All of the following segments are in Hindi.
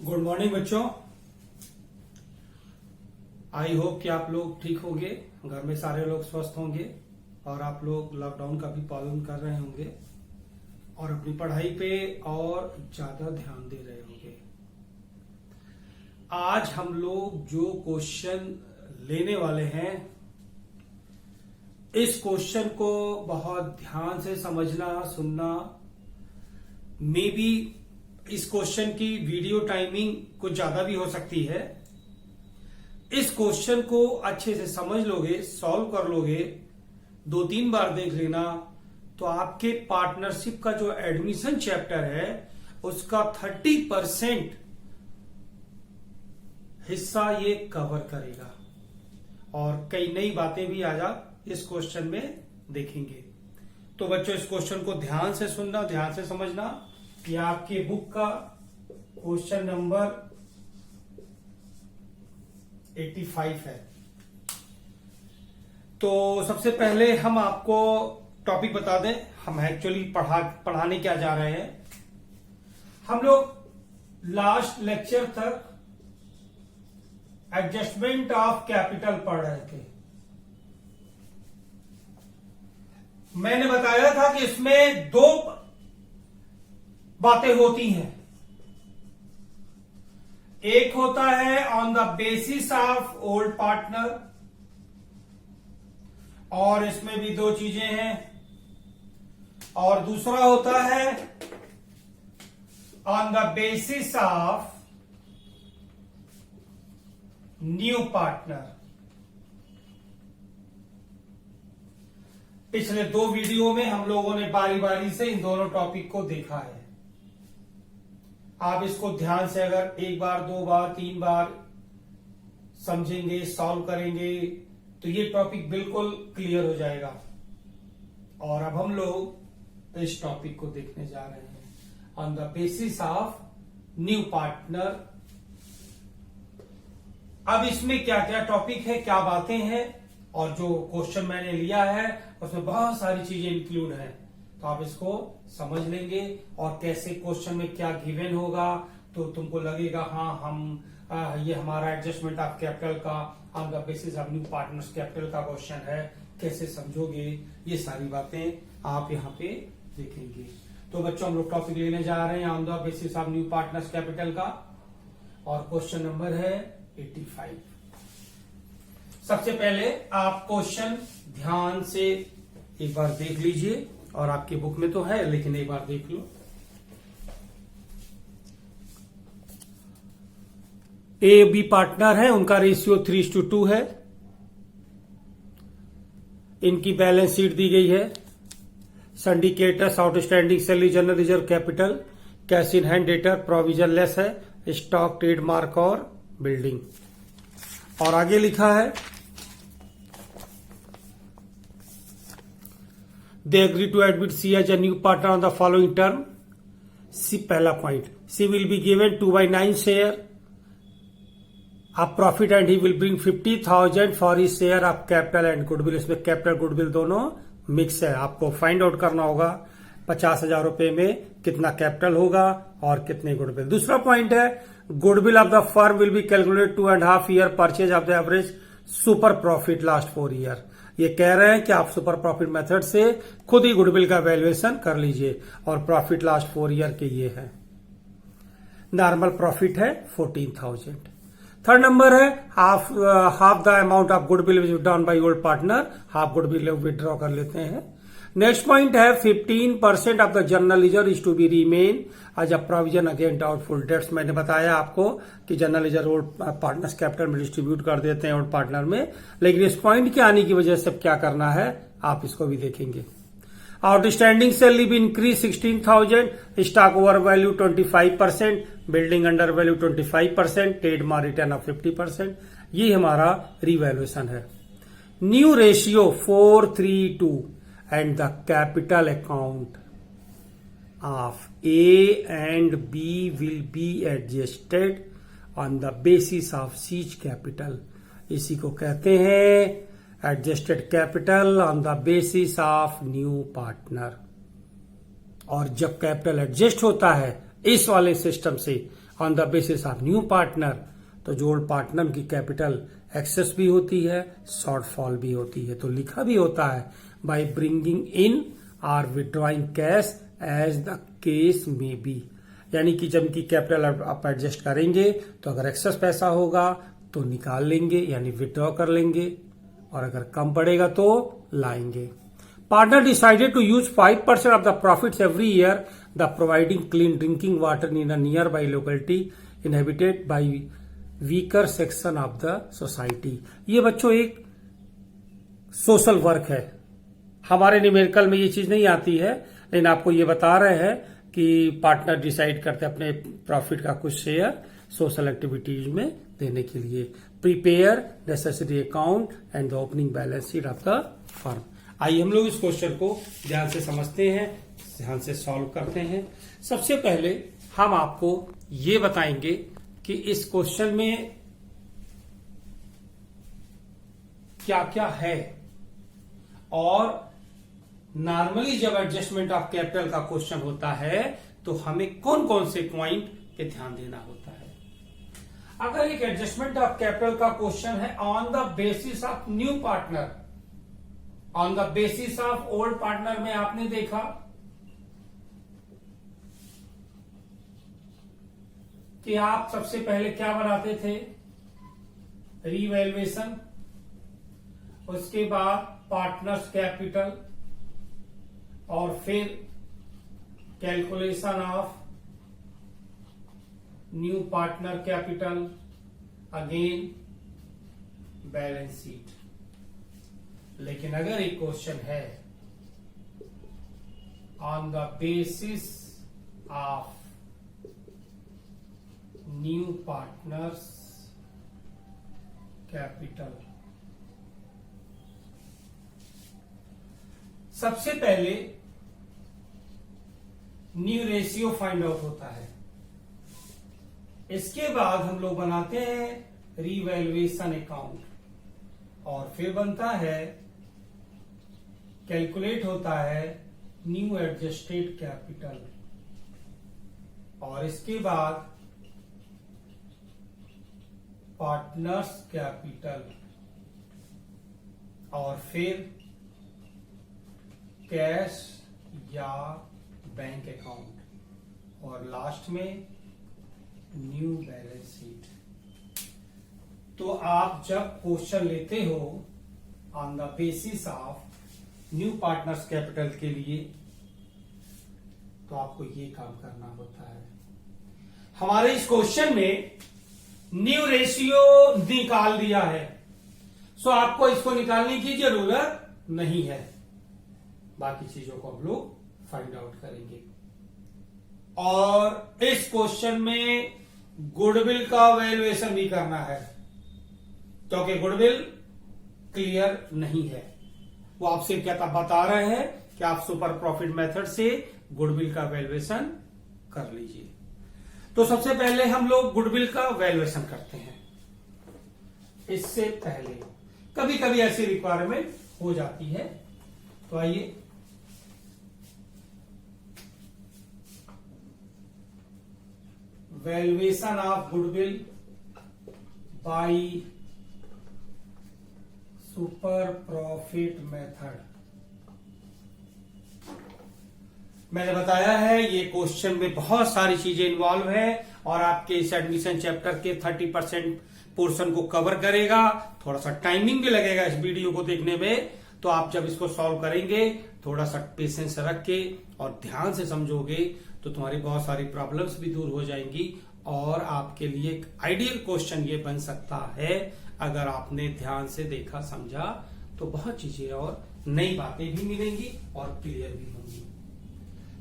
गुड मॉर्निंग बच्चों। आई होप कि आप लोग ठीक होंगे, घर में सारे लोग स्वस्थ होंगे और आप लोग लॉकडाउन का भी पालन कर रहे होंगे और अपनी पढ़ाई पे और ज्यादा ध्यान दे रहे होंगे। आज हम लोग जो क्वेश्चन लेने वाले हैं, इस क्वेश्चन को बहुत ध्यान से समझना, सुनना। मे बी इस क्वेश्चन की वीडियो टाइमिंग कुछ ज्यादा भी हो सकती है। इस क्वेश्चन को अच्छे से समझ लोगे, सॉल्व कर लोगे, 2-3 बार देख लेना तो आपके पार्टनरशिप का जो एडमिशन चैप्टर है उसका 30% हिस्सा ये कवर करेगा और कई नई बातें भी आज आप इस क्वेश्चन में देखेंगे। तो बच्चों, इस क्वेश्चन को ध्यान से सुनना, ध्यान से समझना। ये आपके बुक का क्वेश्चन नंबर 85 है। तो सबसे पहले हम आपको टॉपिक बता दें, हम एक्चुअली पढ़ाने क्या जा रहे हैं। हम लोग लास्ट लेक्चर तक एडजस्टमेंट ऑफ कैपिटल पढ़ रहे थे। मैंने बताया था कि इसमें 2 बातें होती हैं। एक होता है on the basis of old partner, और इसमें भी 2 चीजें हैं। और दूसरा होता है on the basis of new partner. पिछले 2 वीडियो में हम लोगों ने बारी बारी से इन दोनों टॉपिक को देखा है। आप इसको ध्यान से अगर 1 बार, 2 बार, 3 बार समझेंगे, सॉल्व करेंगे तो ये टॉपिक बिल्कुल क्लियर हो जाएगा। और अब हम लोग इस टॉपिक को देखने जा रहे हैं on the basis of new partner. अब इसमें क्या क्या टॉपिक है, क्या बातें हैं, और जो क्वेश्चन मैंने लिया है उसमें बहुत सारी चीजें इंक्लूड हैं। तो आप इसको समझ लेंगे और कैसे क्वेश्चन में क्या गिवन होगा तो तुमको लगेगा हाँ ये हमारा एडजस्टमेंट ऑफ कैपिटल का on the basis of new partners capital का क्वेश्चन है, कैसे समझोगे। ये सारी बातें आप यहाँ पे देखेंगे। तो बच्चों, हम लोग टॉपिक लेने जा रहे हैं on the basis of new partners capital का, और क्वेश्चन नंबर है 85। सबसे पहले आप क्वेश्चन ध्यान से एक बार देख लीजिए, और आपकी बुक में तो है लेकिन एक बार देख लो। ए बी पार्टनर है, उनका रेशियो 3:2 है। इनकी बैलेंस शीट दी गई है। Syndicators, outstanding salary, general reserve, capital, cash in hand, debtor, provision less है, स्टॉक, ट्रेडमार्क और बिल्डिंग। और आगे लिखा है they agree to admit C as a new partner on the following term. C, पहला point, C will be given 2/9 share of profit and he will bring 50,000 for his share of capital and goodwill। इसमें कैपिटल गुडविल दोनों मिक्स है। आपको फाइंड आउट करना होगा 50,000 रुपए में कितना कैपिटल होगा और कितने गुडविल। दूसरा पॉइंट है goodwill of the firm will be calculated 2.5 year purchase of the average super profit last 4 year। ये कह रहे हैं कि आप सुपर प्रॉफिट मेथड से खुद ही गुडविल का वैल्यूएशन कर लीजिए, और प्रॉफिट लास्ट 4 year के ये है। नॉर्मल प्रॉफिट है 14,000। थर्ड नंबर है half the amount of goodwill withdrawn by old partner, half goodwill withdraw कर लेते हैं। नेक्स्ट पॉइंट है 15% of the general reserve is to be remain as a provision against doubtful debts. मैंने बताया आपको कि general reserve old partners capital में डिस्ट्रीब्यूट कर देते हैं ओल्ड पार्टनर में, लेकिन इस पॉइंट के आने की वजह से क्या करना है आप इसको भी देखेंगे। आउटस्टैंडिंग सैलरी भी increase 16,000, stock over value 25%, building under value 25%, trademark return of 50%। ये हमारा रिवैल्यूएशन है। New ratio 4:3:2 and the capital account of A and B will be adjusted on the basis of siege capital। इसी को कहते हैं adjusted capital on the basis of new partner। और जब कैपिटल एडजस्ट होता है इस वाले सिस्टम से on the basis of new partner, तो जो ओल्ड पार्टनर की कैपिटल एक्सेस भी होती है, शॉर्टफॉल भी होती है। तो लिखा भी होता है by bringing in or withdrawing cash as the case may be, यानी कि जब की कैपिटल आप एडजस्ट करेंगे तो अगर एक्सेस पैसा होगा तो निकाल लेंगे यानी विड्रॉ कर लेंगे, और अगर कम पड़ेगा तो लाएंगे। Partner decided to use 5% of the profits every year the providing clean drinking water in a nearby locality inhabited by weaker section of the society. ये बच्चों एक सोशल वर्क है, हमारे न्यूमेरिकल में ये चीज नहीं आती है, लेकिन आपको ये बता रहे हैं कि पार्टनर डिसाइड करते अपने प्रॉफिट का कुछ शेयर सोशल एक्टिविटीज में देने के लिए। Prepare necessary account and the opening balance sheet of the firm. आइए हम लोग इस क्वेश्चन को ध्यान से समझते हैं, ध्यान से सॉल्व करते हैं। सबसे पहले हम आपको ये बताएंगे कि इस क्वेश्चन में क्या क्या है, और नॉर्मली जब एडजस्टमेंट ऑफ कैपिटल का क्वेश्चन होता है तो हमें कौन कौन से पॉइंट पे ध्यान देना होता है। अगर एक एडजस्टमेंट ऑफ कैपिटल का क्वेश्चन है on the basis of new partner, on the basis of old partner में आपने देखा कि आप सबसे पहले क्या बनाते थे, रीवैल्यूएशन, उसके बाद पार्टनर्स कैपिटल, और फिर calculation of new partner capital, again balance sheet. लेकिन अगर एक क्वेश्चन है on the basis of new partners capital, सबसे पहले न्यू रेशियो फाइंड आउट होता है, इसके बाद हम लोग बनाते हैं रीवैल्यूएशन अकाउंट, और फिर बनता है कैलकुलेट होता है न्यू एडजस्टेड कैपिटल, और इसके बाद पार्टनर्स कैपिटल, और फिर कैश या बैंक अकाउंट, और लास्ट में न्यू बैलेंस शीट। तो आप जब क्वेश्चन लेते हो on the basis of new partners capital के लिए, तो आपको ये काम करना होता है। हमारे इस क्वेश्चन में न्यू रेशियो निकाल दिया है, सो आपको इसको निकालने की जरूरत नहीं है, बाकी चीजों को हम लोग फाइंड आउट करेंगे। और इस क्वेश्चन में गुडविल का वैल्यूएशन भी करना है, क्योंकि गुडविल क्लियर नहीं है। वो आपसे क्या बता रहे हैं कि आप सुपर प्रॉफिट मेथड से गुडविल का वैल्यूएशन कर लीजिए। तो सबसे पहले हम लोग गुडविल का वैल्यूएशन करते हैं। इससे पहले कभी कभी ऐसी रिक्वायरमेंट हो जाती है, तो आइए valuation of goodwill by super profit method. मैंने बताया है ये क्वेश्चन में बहुत सारी चीजें इन्वॉल्व है, और आपके इस एडमिशन चैप्टर के 30% पोर्शन को कवर करेगा। थोड़ा सा टाइमिंग भी लगेगा इस वीडियो को देखने में, तो आप जब इसको सॉल्व करेंगे थोड़ा सा पेशेंस रख के और ध्यान से समझोगे तो तुम्हारी बहुत सारी प्रॉब्लम्स भी दूर हो जाएंगी, और आपके लिए एक आइडियल क्वेश्चन ये बन सकता है। अगर आपने ध्यान से देखा समझा तो बहुत चीजें और नई बातें भी मिलेंगी और क्लियर भी होंगी।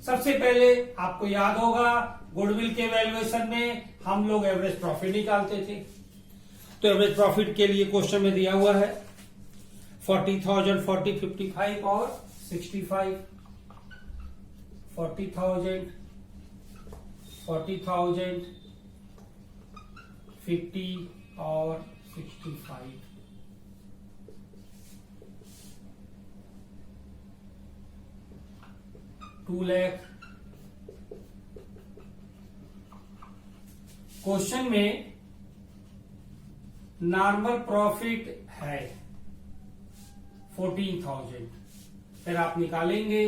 सबसे पहले आपको याद होगा गुडविल के वैल्यूएशन में हम लोग एवरेज प्रॉफिट निकालते थे। तो एवरेज प्रॉफिट के लिए क्वेश्चन में दिया हुआ है 40,000, 40, 55 और 65। 40,000, 40,000, 50 और 65। $2 लाख, क्वेश्चन में नॉर्मल प्रॉफिट है 14,000, फिर आप निकालेंगे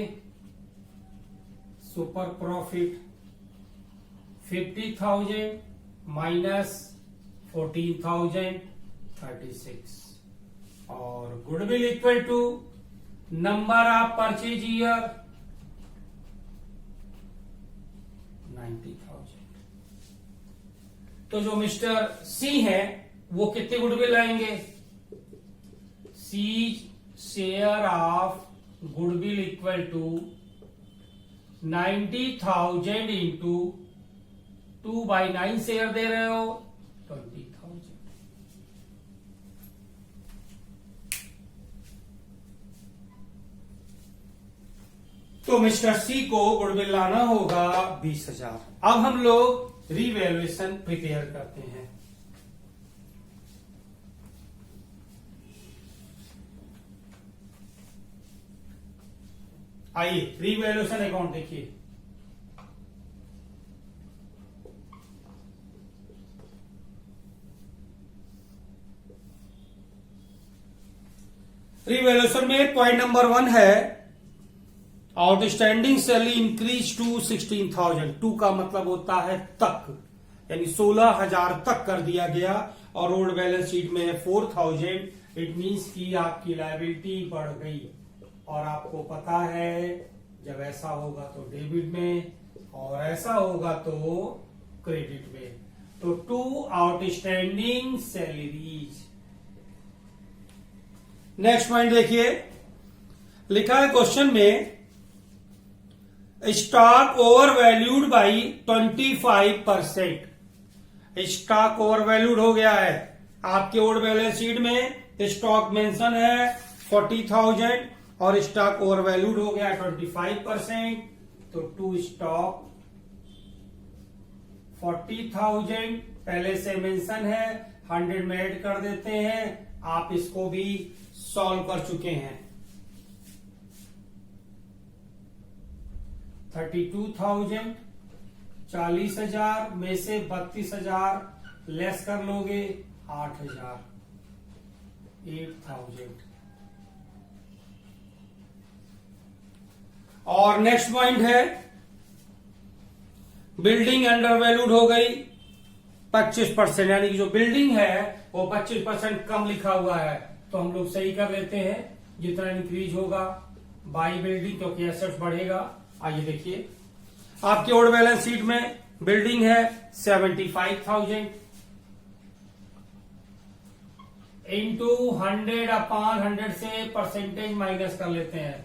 सुपर प्रॉफिट 50,000 माइनस 14,000 36, और goodwill equal to number of purchase year 90,000। तो जो मिस्टर सी है वो कितने गुडविल लाएंगे? C share of goodwill equal to 90,000 into 2/9 share दे रहे हो 20,000। तो मिस्टर सी को गुडविल लाना होगा 20,000। अब हम लोग रीवैल्यूएशन प्रिपेयर करते हैं। आइए रीवैल्यूएशन अकाउंट देखिए। रीवैल्यूएशन में पॉइंट नंबर 1 है आउटस्टैंडिंग सैलरी इंक्रीज टू 16,000। 2 का मतलब होता है तक, यानी 16,000 तक कर दिया गया, और ओल्ड बैलेंस शीट में है 4,000। इट मीन्स कि आपकी लायबिलिटी बढ़ गई, और आपको पता है जब ऐसा होगा तो डेबिट में और ऐसा होगा तो क्रेडिट में। तो 2 आउटस्टैंडिंग सैलरीज। नेक्स्ट पॉइंट देखिए, लिखा है क्वेश्चन में stock over valued by 25%। Stock over valued हो गया है। आपके ओल्ड बैलेंस शीट में स्टॉक मेंशन है 40,000 और स्टॉक ओवर वैल्यूड हो गया 25%। तो टू स्टॉक 40,000 पहले से मेंशन है, 100 में ऐड कर देते हैं। आप इसको भी सॉल्व कर चुके हैं। 32,000 40,000 में से 32,000 लेस कर लोगे 8,000 8,000। और नेक्स्ट पॉइंट है बिल्डिंग अंडर वैल्यूड हो गई 25%, यानी कि जो बिल्डिंग है वो 25% कम लिखा हुआ है। तो हम लोग सही कर लेते हैं, जितना इंक्रीज होगा बाई बिल्डिंग, क्योंकि एसेट्स बढ़ेगा। आइए देखिए, आपके ओल्ड बैलेंस शीट में बिल्डिंग है 75,000 इंटू 100/100 से परसेंटेज माइनस कर लेते हैं।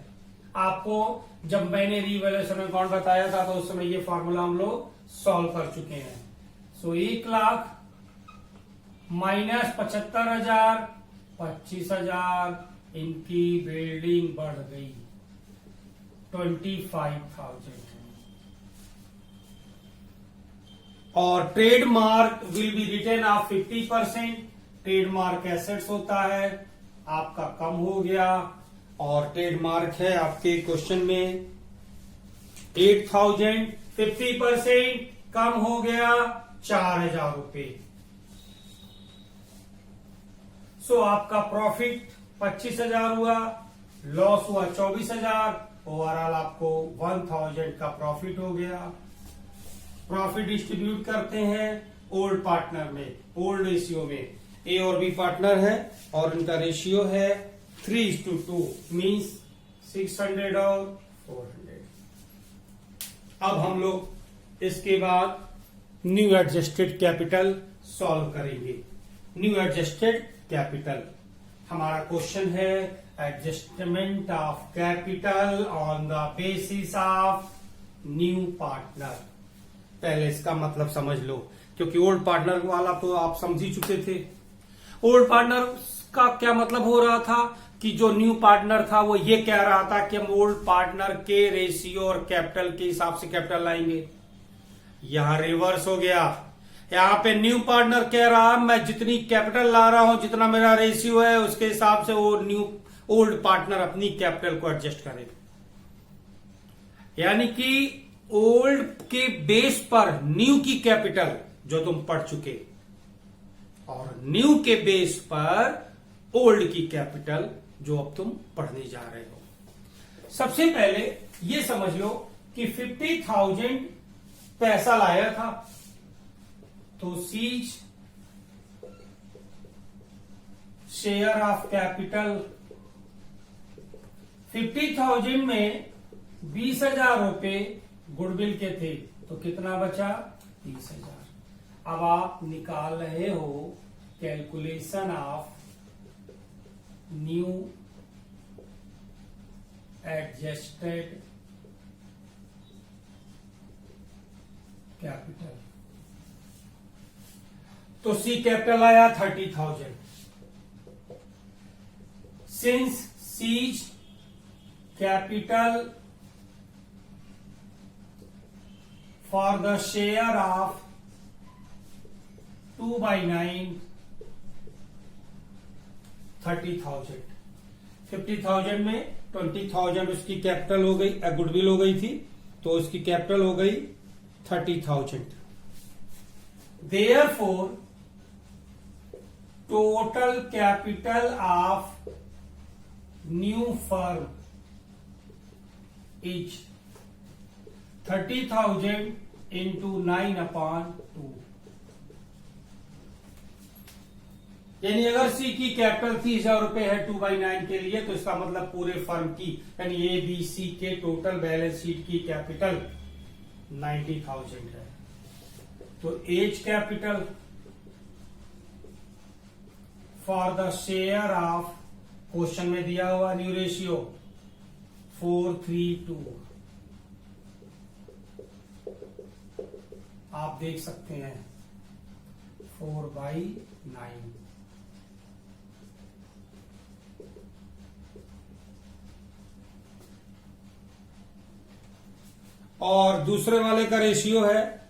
आपको जब मैंने रीवैल्यूएशन अकाउंट बताया था तो उस समय ये फॉर्मूला हम लोग सॉल्व कर चुके हैं। सो 1 लाख माइनस 75,000 25,000, इनकी बिल्डिंग बढ़ गई 25,000। और trademark will be return of 50%। Trademark assets होता है, आपका कम हो गया, और ट्रेडमार्क है आपके क्वेश्चन में 8,000। 50% कम हो गया 4,000 रुपए। सो आपका प्रॉफिट 25,000 हुआ, लॉस हुआ 24,000। ओवरऑल आपको 1,000 का प्रॉफिट हो गया। प्रॉफिट डिस्ट्रीब्यूट करते हैं ओल्ड पार्टनर में, ओल्ड रेशियो में। ए और बी पार्टनर है और उनका रेशियो है 3:2, मीन्स 600 और 400। अब हम लोग इसके बाद न्यू एडजस्टेड कैपिटल सॉल्व करेंगे। न्यू एडजस्टेड कैपिटल हमारा क्वेश्चन है adjustment of capital on the basis of new partner. पहले इसका मतलब समझ लो, क्योंकि ओल्ड पार्टनर वाला तो आप समझ ही चुके थे। ओल्ड पार्टनर का क्या मतलब हो रहा था कि जो न्यू पार्टनर था वो ये कह रहा था कि हम ओल्ड पार्टनर के रेशियो और कैपिटल के हिसाब से कैपिटल लाएंगे। यहां रिवर्स हो गया। यहां पे न्यू पार्टनर कह रहा मैं जितनी कैपिटल ला रहा हूं, जितना मेरा रेशियो है उसके हिसाब से वो न्यू ओल्ड पार्टनर अपनी कैपिटल को एडजस्ट करे। यानी कि ओल्ड के बेस पर न्यू की कैपिटल जो तुम पढ़ चुके, और न्यू के बेस पर ओल्ड की कैपिटल जो अब तुम पढ़ने जा रहे हो। सबसे पहले ये समझ लो कि 50,000 पैसा लाया था, तो सीज शेयर ऑफ कैपिटल 50,000 में 20,000 रुपए गुडविल के थे, तो कितना बचा? 30,000। अब आप निकाल रहे हो calculation of new adjusted capital. तो सी कैपिटल आया 30,000। Since seize capital for the share of 2/9 30,000। 50,000 में 20,000 उसकी कैपिटल हो गई, गुडविल हो गई थी, तो उसकी कैपिटल हो गई 30,000। Therefore, total capital of new firm is 30,000 into 9/2। यानी अगर सी की कैपिटल 30,000 रुपए है 2/9 के लिए, तो इसका मतलब पूरे फर्म की यानी ए बी सी के टोटल बैलेंस शीट की कैपिटल 90,000 है। तो as capital for the share of, question में दिया हुआ न्यू रेशियो 4:3:2, आप देख सकते हैं 4/9। और दूसरे वाले का रेशियो है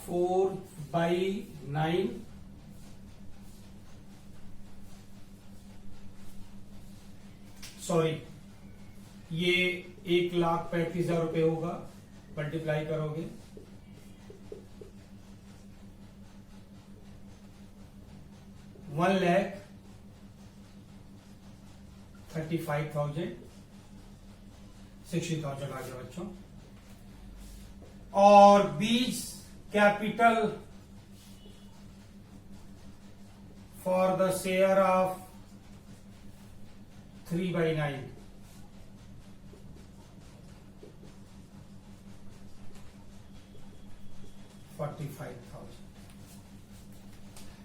4/9। सॉरी, ये 1,35,000 रुपए होगा, मल्टीप्लाई करोगे 1,35,000, 60,000 आ गया बच्चों। और बीज capital for the share of 3/9 45,000।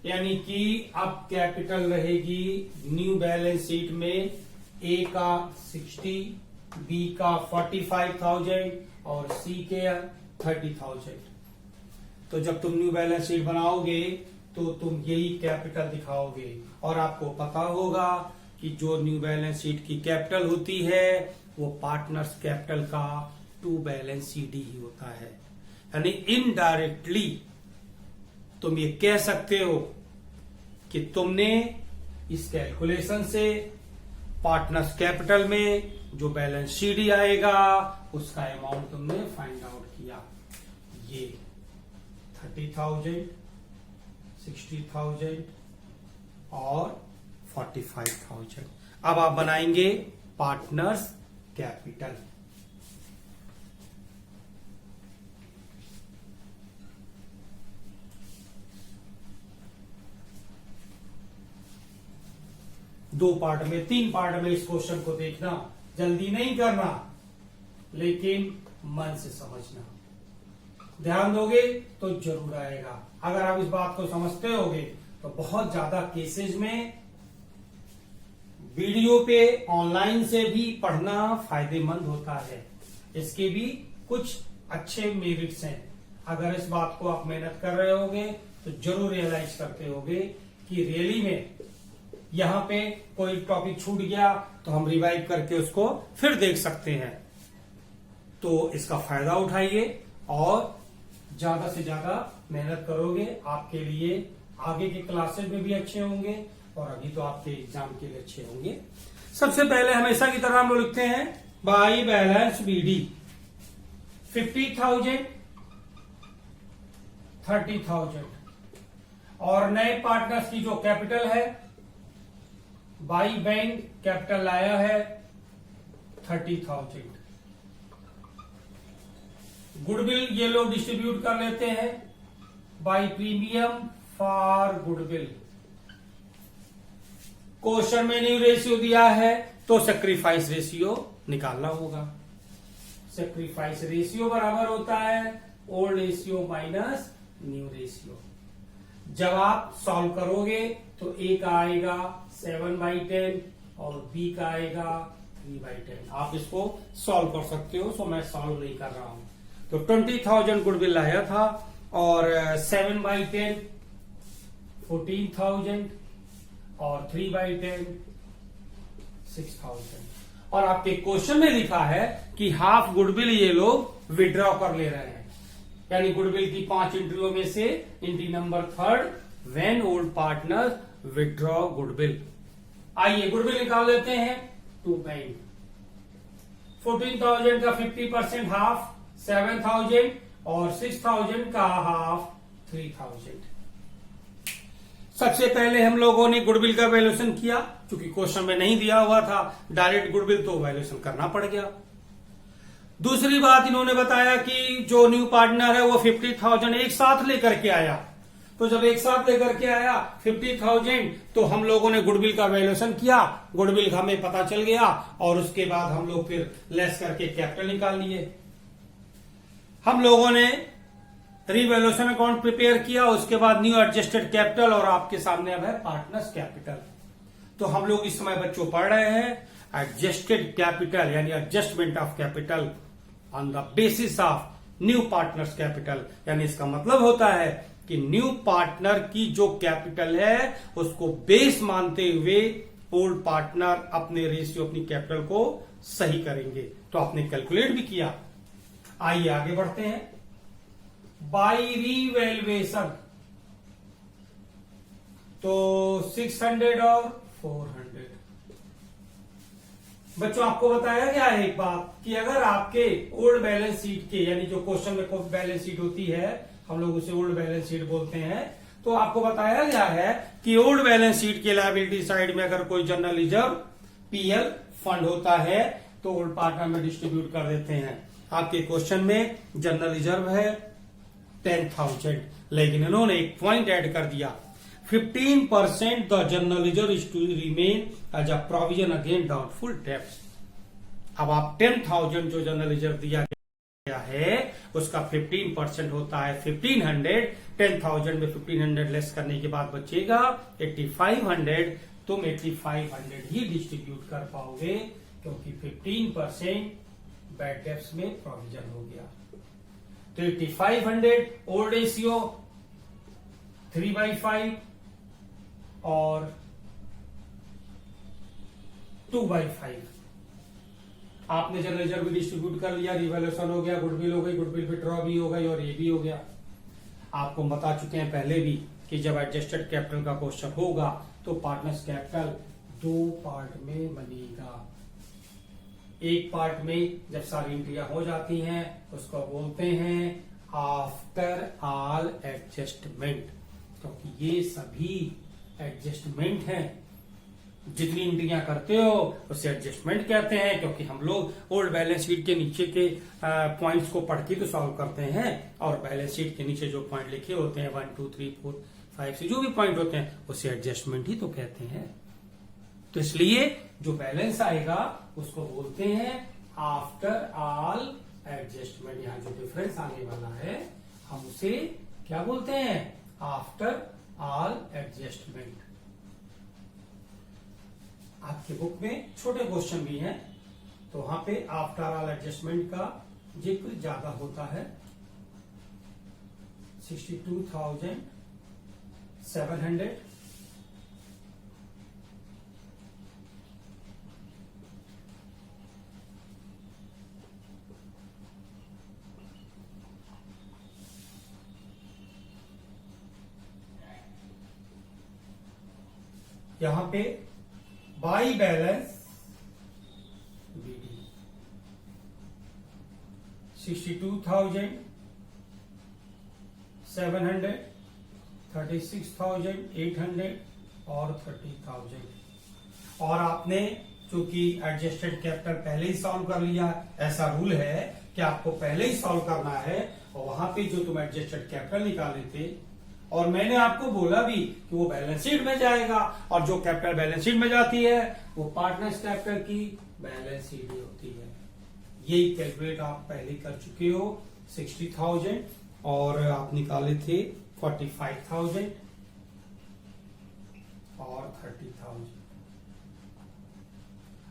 यानी कि अब कैपिटल रहेगी न्यू बैलेंस शीट में ए का 60, बी का 45,000 और सी के 30,000। तो जब तुम न्यू बैलेंस शीट बनाओगे तो तुम यही कैपिटल दिखाओगे, और आपको पता होगा कि जो न्यू बैलेंस शीट की कैपिटल होती है वो पार्टनर्स कैपिटल का 2 बैलेंस शीट ही होता है। यानी इनडायरेक्टली तुम ये कह सकते हो कि तुमने इस कैलकुलेशन से पार्टनर्स कैपिटल में जो बैलेंस शीट ही आएगा उसका अमाउंट तुमने फाइंड आउट किया। ये 30,000, 60,000 और 45,000। अब आप बनाएंगे पार्टनर्स कैपिटल। दो पार्ट में, 3 पार्ट में इस क्वेश्चन को देखना, जल्दी नहीं करना लेकिन मन से समझना। ध्यान दोगे तो जरूर आएगा। अगर आप इस बात को समझते होगे तो बहुत ज्यादा केसेस में वीडियो पे ऑनलाइन से भी पढ़ना फायदेमंद होता है। इसके भी कुछ अच्छे मेरिट्स हैं। अगर इस बात को आप मेहनत कर रहे होगे तो जरूर रियलाइज करते होगे कि रियली में यहां पे कोई टॉपिक छूट गया तो हम रिवाइव करके उसको फिर देख सकते हैं। तो इसका फायदा उठाइए और ज्यादा से ज्यादा मेहनत करोगे, आपके लिए आगे के क्लासेस में भी अच्छे होंगे और अभी तो आपके एग्जाम के लिए अच्छे होंगे। सबसे पहले हमेशा की तरह हम लोग लिखते हैं बाई बैलेंस बीडी 50,000 30,000 और नए पार्टनर्स की जो कैपिटल है बाई बैंक कैपिटल लाया है 30,000। गुडविल ये लोग डिस्ट्रीब्यूट कर लेते हैं by premium for goodwill. Question में न्यू रेशियो दिया है तो सेक्रीफाइस रेशियो निकालना होगा। सेक्रीफाइस रेशियो बराबर होता है old ratio minus new ratio. जब आप सॉल्व करोगे तो ए का आएगा 7/10 और बी का आएगा 3/10। आप इसको सॉल्व कर सकते हो, सो मैं सॉल्व नहीं कर रहा हूं। तो 20,000 गुडविल लाया था और 7/10 14,000 और 3/10 6,000। और आपके क्वेश्चन में लिखा है कि हाफ गुडविल ये लोग विड्रॉ कर ले रहे हैं, यानी गुडविल की 5 एंट्रियों में से entry number 3 when old partner withdraw goodwill. आइए गुडविल निकाल लेते हैं टू बैंक। 14,000 का 50% हाफ 7,000 और 6,000 का हाफ 3,000। सबसे पहले हम लोगों ने गुडविल का वैल्यूएशन किया, क्योंकि क्वेश्चन में नहीं दिया हुआ था डायरेक्ट गुडविल, तो वैल्यूएशन करना पड़ गया। दूसरी बात इन्होंने बताया कि जो न्यू पार्टनर है वो 50,000 एक साथ लेकर के आया। तो जब एक साथ लेकर के आया 50,000 तो हम लोगों ने गुडविल का वैल्यूएशन किया, गुडविल हमें पता चल गया और उसके बाद हम लोग फिर लेस करके कैपिटल निकाल लिए। हम लोगों ने रीवैल्यूएशन अकाउंट प्रिपेयर किया, उसके बाद न्यू एडजस्टेड कैपिटल और आपके सामने अब है पार्टनर्स कैपिटल। तो हम लोग इस समय बच्चों पढ़ रहे हैं एडजस्टेड कैपिटल यानी adjustment of capital on the basis of new partners capital. यानी इसका मतलब होता है कि न्यू पार्टनर की जो कैपिटल है उसको बेस मानते हुए ओल्ड पार्टनर अपने रेशियो अपनी कैपिटल को सही करेंगे। तो आपने कैलकुलेट भी किया। आइए आगे बढ़ते हैं। बाई रीवैल्यूएशन तो 600 और 400। बच्चों आपको बताया गया है एक बात कि अगर आपके ओल्ड बैलेंस शीट के, यानी जो क्वेश्चन में बैलेंस शीट होती है हम लोग उसे ओल्ड बैलेंस शीट बोलते हैं, तो आपको बताया गया है कि ओल्ड बैलेंस शीट के लायबिलिटी साइड में अगर कोई जनरल रिजर्व पीएल फंड होता है तो ओल्ड पार्टनर में डिस्ट्रीब्यूट कर देते हैं। आपके क्वेश्चन में जनरल रिजर्व है 10,000, लेकिन इन्होंने एक पॉइंट ऐड कर दिया 15% the general reserve is to remain as a provision against doubtful debts. अब आप 10,000 जो जनरल रिजर्व दिया गया है उसका 15% होता है 1,500। 10,000 में 1,500 लेस करने के बाद बचेगा 8,500। तुम 8,500 ही डिस्ट्रीब्यूट कर पाओगे क्योंकि 15% बैड डेब्ट्स में प्रोविजन हो गया। तो 8,500 ओल्ड रेशियो 3/5 और 2/5। आपने जनरल रिजर्व भी डिस्ट्रीब्यूट कर लिया, रिवैल्यूएशन हो गया, गुडविल हो गई, गुडविल विड्रॉ भी हो गई और ये भी हो गया। आपको बता चुके हैं पहले भी कि जब एडजस्टेड कैपिटल का क्वेश्चन होगा तो पार्टनर्स कैपिटल 2 पार्ट में बनेगा। एक पार्ट में जब सारी एंट्रियां हो जाती हैं उसको बोलते हैं आफ्टर ऑल एडजस्टमेंट, क्योंकि ये सभी एडजस्टमेंट हैं। जितनी एंट्रियां करते हो उसे एडजस्टमेंट कहते हैं, क्योंकि हम लोग ओल्ड बैलेंस शीट के नीचे के पॉइंट्स को पढ़ के तो सॉल्व करते हैं और बैलेंस शीट के नीचे जो पॉइंट लिखे होते हैं 1 2 3 4 5 से जो भी पॉइंट होते हैं उसे एडजस्टमेंट ही तो कहते हैं। तो इसलिए जो बैलेंस आएगा उसको बोलते हैं आफ्टर ऑल एडजस्टमेंट। यहां जो डिफरेंस आने वाला है हम उसे क्या बोलते हैं, आफ्टर ऑल एडजस्टमेंट। आपके बुक में छोटे क्वेश्चन भी हैं तो वहां पे आफ्टर ऑल एडजस्टमेंट का जिक्र ज्यादा होता है। 62,700 62,700 यहां पे बाई बैलेंस BD 62,700, 36,800 और 30,000। और आपने चूंकि एडजस्टेड कैपिटल पहले ही सॉल्व कर लिया, ऐसा रूल है कि आपको पहले ही सॉल्व करना है, और वहां पे जो तुम एडजस्टेड कैपिटल निकाले थे, और मैंने आपको बोला भी कि वो बैलेंस शीट में जाएगा, और जो कैपिटल बैलेंस शीट में जाती है वो पार्टनर्स कैपिटल की बैलेंस शीट ही होती है। यही कैलकुलेट आप पहले कर चुके हो। 60,000 और आप निकाले थे 45,000 और 30,000।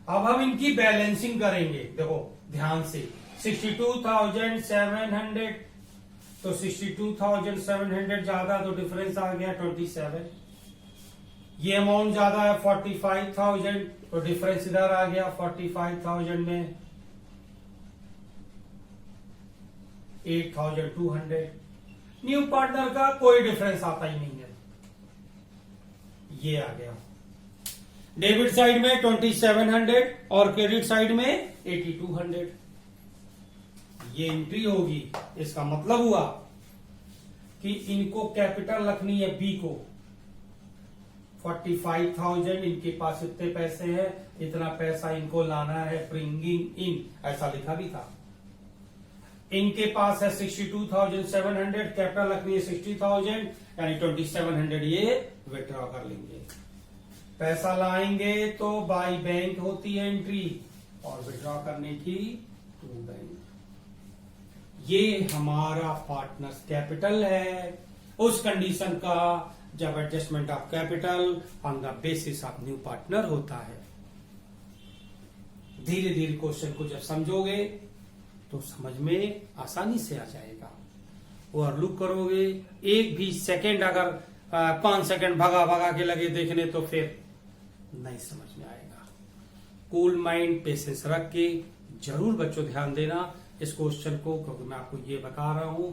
अब हम इनकी बैलेंसिंग करेंगे। देखो ध्यान से, 62,700, तो 62,700 ज्यादा तो डिफरेंस आ गया 27। ये अमाउंट ज्यादा है 45,000, तो डिफरेंस इधर आ गया 45,000 में 8,200। न्यू पार्टनर का कोई डिफरेंस आता ही नहीं है, ये आ गया। डेबिट साइड में 2,700 और क्रेडिट साइड में 8,200। ये एंट्री होगी। इसका मतलब हुआ कि इनको कैपिटल रखनी है बी को। 45,000 इनके पास इतने पैसे हैं, इतना पैसा इनको लाना है ब्रिंगिंग इन, ऐसा लिखा भी था। इनके पास है 62,700, कैपिटल रखनी है 60,000, यानी 2,700 ये विथड्रॉ कर लेंगे। पैसा लाएंगे तो बाई बैंक होती है एंट्री, और विथड्रॉ करने की टू बैंक। ये हमारा पार्टनर्स कैपिटल है उस कंडीशन का जब adjustment of capital on the basis of new partner होता है। धीरे धीरे क्वेश्चन को जब समझोगे तो समझ में आसानी से आ जाएगा। ओवरलुक करोगे, एक भी सेकंड अगर 5 सेकंड भगा भगा के लगे देखने तो फिर नहीं समझ में आएगा। कूल माइंड, पेशेंस रख के जरूर बच्चों ध्यान देना इस क्वेश्चन को, क्योंकि मैं आपको ये बता रहा हूं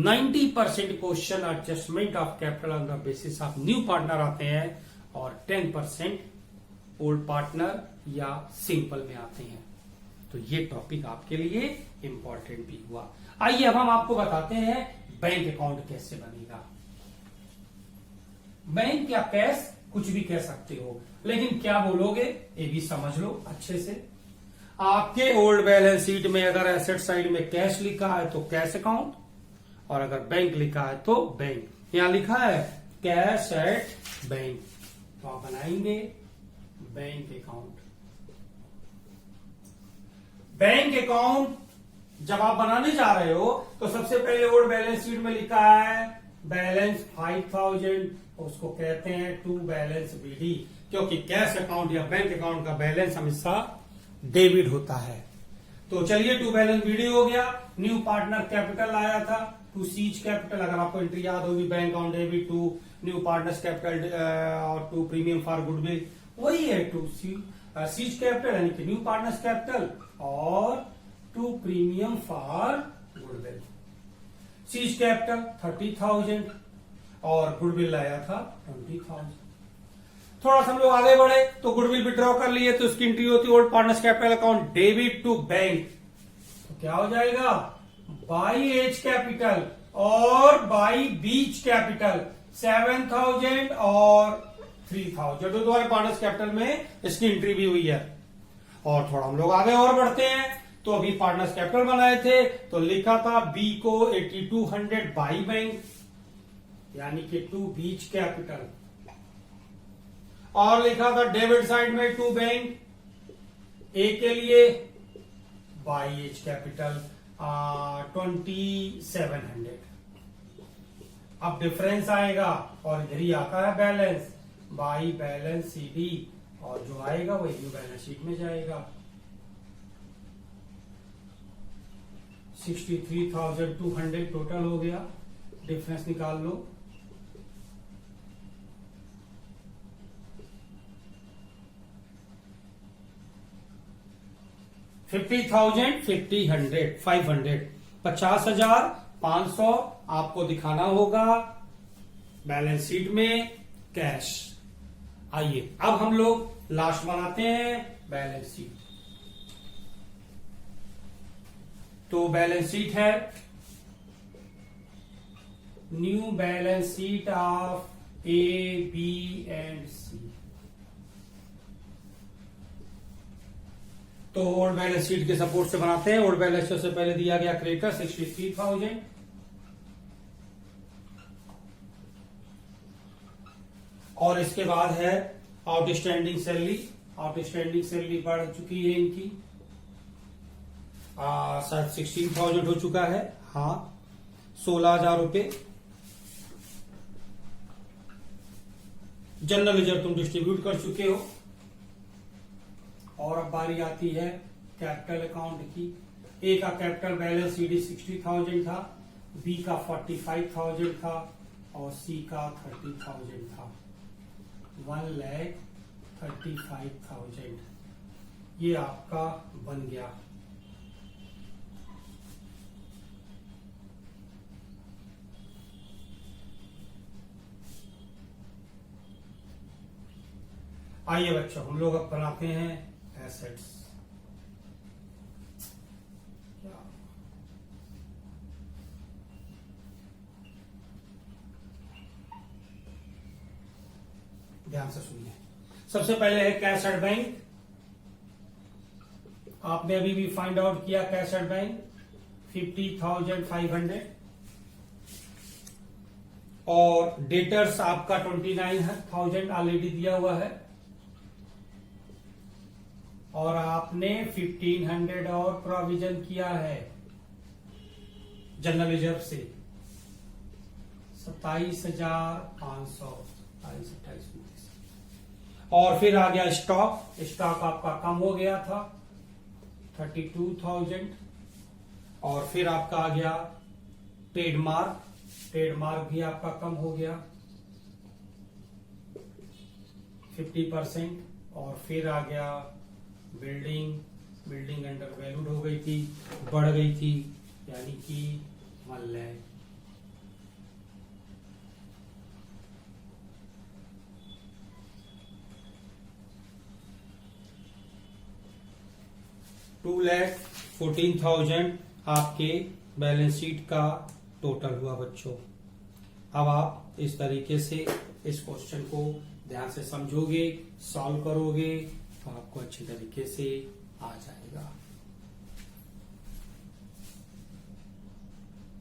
90% question adjustment of capital on the basis of new partner आते हैं, और 10% ओल्ड पार्टनर या सिंपल में आते हैं। तो ये टॉपिक आपके लिए इंपॉर्टेंट भी हुआ। आइए अब हम आपको बताते हैं बैंक अकाउंट कैसे बनेगा। बैंक या कैश कुछ भी कह सकते हो, लेकिन क्या बोलोगे ये भी समझ लो अच्छे से। आपके ओल्ड बैलेंस शीट में अगर एसेट साइड में कैश लिखा है तो कैश अकाउंट, और अगर बैंक लिखा है तो बैंक। यहां लिखा है कैश एट बैंक, तो आप बनाएंगे बैंक अकाउंट। बैंक अकाउंट जब आप बनाने जा रहे हो तो सबसे पहले ओल्ड बैलेंस शीट में लिखा है बैलेंस 5,000, उसको कहते हैं टू बैलेंस BD, क्योंकि कैश अकाउंट या बैंक अकाउंट का बैलेंस हमेशा डेबिट होता है। तो चलिए टू बैलेंस BD हो गया। न्यू पार्टनर कैपिटल आया था टू सीज कैपिटल, अगर आपको एंट्री याद होगी, bank account debit to new partners capital और टू प्रीमियम फॉर गुडविल, वही है टू सीज कैपिटल यानी कि न्यू पार्टनर्स कैपिटल और to premium for goodwill. C's capital 30,000 और गुडविल लाया था 20,000। थोड़ा सा हम लोग आगे बढ़े तो गुडविल विड्रॉ कर लिए, तो उसकी एंट्री होती है old partners capital account debit to bank. तो क्या हो जाएगा बाई एज कैपिटल और बाई बीच कैपिटल 7,000 और 3,000, तो तुम्हारे पार्टनर्स कैपिटल में इसकी एंट्री भी हुई है। और थोड़ा हम लोग आगे और बढ़ते हैं, तो अभी पार्टनर्स कैपिटल बनाए थे तो लिखा था बी को 8,200 बाई बैंक, यानी कि टू बीच कैपिटल, और लिखा था डेबिट साइड में टू बैंक, ए के लिए बाई एच कैपिटल 2,700। अब डिफरेंस आएगा और इधर ही आता है बैलेंस बाई बैलेंस CD, और जो आएगा वही न्यू बैलेंस शीट में जाएगा। 63,200 टोटल हो गया, डिफरेंस निकाल लो। $50,000, 50,500 आपको दिखाना होगा बैलेंस शीट में कैश। आइए अब हम लोग लास्ट बनाते हैं बैलेंस शीट। तो बैलेंस शीट है new balance sheet of A B and C. तो ओल्ड बैलेंस शीट के सपोर्ट से बनाते हैं। ओल्ड बैलेंस शीट से पहले दिया गया क्रेडिटर 63,000 और इसके बाद है आउटस्टैंडिंग सैलरी। आउटस्टैंडिंग सैलरी बढ़ चुकी है इनकी, शायद 16,000 हो चुका है, हाँ 16,000 रुपए। जनरल रिजर्व तुम डिस्ट्रीब्यूट कर चुके हो। और अब बारी आती है कैपिटल अकाउंट की। ए का कैपिटल बैलेंस CD 60,000 था, बी का 45,000 था और सी का 30,000 था। 1,35,000 ये आपका बन गया। आइए बच्चों हम लोग अब बनाते हैं एसेट्स। ध्यान से सुनिए। सबसे पहले है कैश एट बैंक। आपने अभी भी फाइंड आउट किया कैश एट बैंक 50,500 और डेटर्स आपका 29,000 ऑलरेडी दिया हुआ है और आपने 1,500 और प्रोविजन किया है जनरल रिजर्व से 27,500 और फिर आ गया स्टॉक। स्टॉक आपका कम हो गया था 32,000 और फिर आपका आ गया ट्रेडमार्क। ट्रेडमार्क भी आपका कम हो गया 50% और फिर आ गया बिल्डिंग अंडर वैल्यूड हो गई थी, बढ़ गई थी, यानी कि 1 लाख। $2,14,000 आपके बैलेंस शीट का टोटल हुआ बच्चों। अब आप इस तरीके से इस क्वेश्चन को ध्यान से समझोगे, सॉल्व करोगे तो आपको अच्छी तरीके से आ जाएगा।